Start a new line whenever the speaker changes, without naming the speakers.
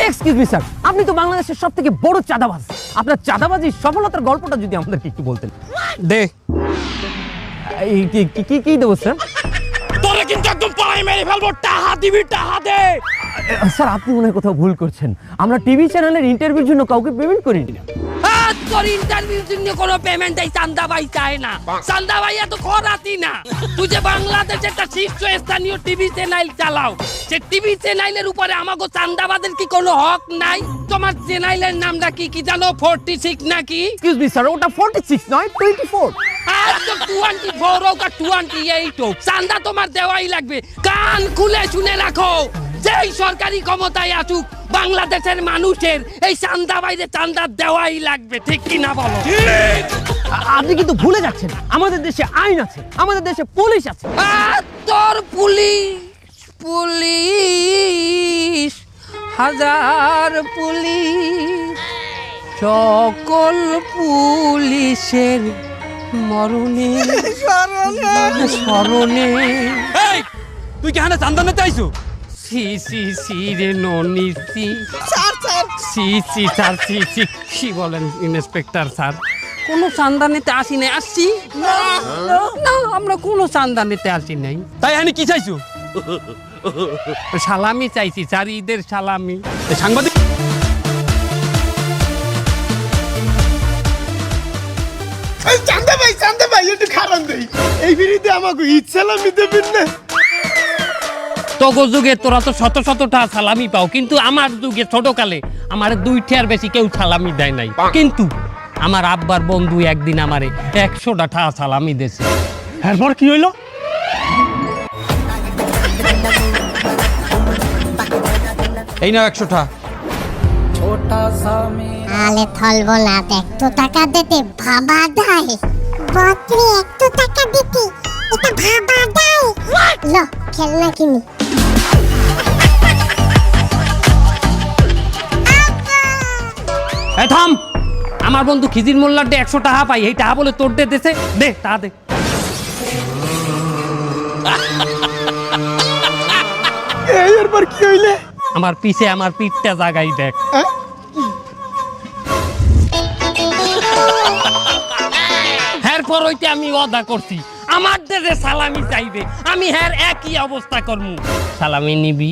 Excuse me sir, আপনি তো বাংলাদেশের সবথেকে বড় চাঁদাবাজ। আপনার চাঁদাবাজির সফলতার গল্পটা যদি আমাদেরকে একটু বলতেন।
দে
কি দেবো স্যার?
তোরে কিন্তু একদম পায়ে মেরে ফেলবো। টাহা দিবি, টাহা দে।
স্যার, আপনি মনে হয় কোথাও ভুল করছেন। আমরা টিভি চ্যানেলের ইন্টারভিউর জন্য কাউকে পেমেন্ট করিনি।
তোর ইন্টারভিউর জন্য কোনো পেমেন্ট এই চান্দা ভাই চায় না। চান্দা ভাই এত খরাতি না। তুই যে বাংলাদেশে একটা শীর্ষস্থানীয় টিভি চ্যানেল চালাও, সে টিভি চ্যানেলের উপরে আমাকে চান্দাবাদের কি কোনো হক নাই? তোমার চ্যানেলের নামটা কি জানো? 46 নাকি?
এক্সকিউজ মি স্যার, ওটা 46 নয়, 24।
একদম 24 হোক আর 28 হোক, চান্দা তোমার দেওয়াই লাগবে। কান খুলে শুনে রাখো, যেই সরকারি ক্ষমতায় আসুক, বাংলাদেশের মানুষের এই চান্দা বাইরে চান্দা দেওয়াই লাগবে। ঠিক কি না বলো?
আপনি কিন্তু ভুলে যাচ্ছেন, আমাদের দেশে আইন আছে, আমাদের দেশে পুলিশ আছে।
তোর পুলিশ হাজার পুলিশ, সকল পুলিশের মরণে স্মরণে। তুই কি হানা চান্দা নিতে আইছো? সি রে ননি সি স্যার কি বলেন ইন্সপেক্টর স্যার? কোনো চান্দা নিতে আসি নাই। আসছি না, আমরা কোনো চান্দা নিতে আসি নাই। তাই আমি কি চাইছো? সালামি চাইছি স্যার, ঈদের সালামি। সাংবাদিক
চান্দা ভাই একটু খারাপ দেই, এই বিরিতে আমাকে ঈদ সালামি দেবেন না?
তোগো যুগে তোরা তো শত শতটা সালামি পাও, কিন্তু আমার যুগে ছোটকালে আমার 2টার বেশি কেউ সালামি দেয় নাই। কিন্তু আমার আব্বার বন্ধু একদিন আমারে 100টা সালামি দিয়েছে।
এরপর কি হইলো?
এই নাও 100টা।
আলে থলবো না, একটু টাকা দিতে ভাবা দেয়। বকরি একটু টাকা দিতে এটা ভাবা দেয়। লো খেলনা কিনি।
এই থাম, আমার বন্ধু খিজির মোল্লার 100 টাকা পাই, এই টাকা বলে তোর দে দেছে। দে টাকা দে।
এরপর কি হইলে?
আমার পিঠটা জাগাই দেখ। এরপর হইতে আমি ওয়াদা করছি, আমার দেশে সালামি চাইবে, আমি হ্যার একই অবস্থা করবো। সালামি নিবি?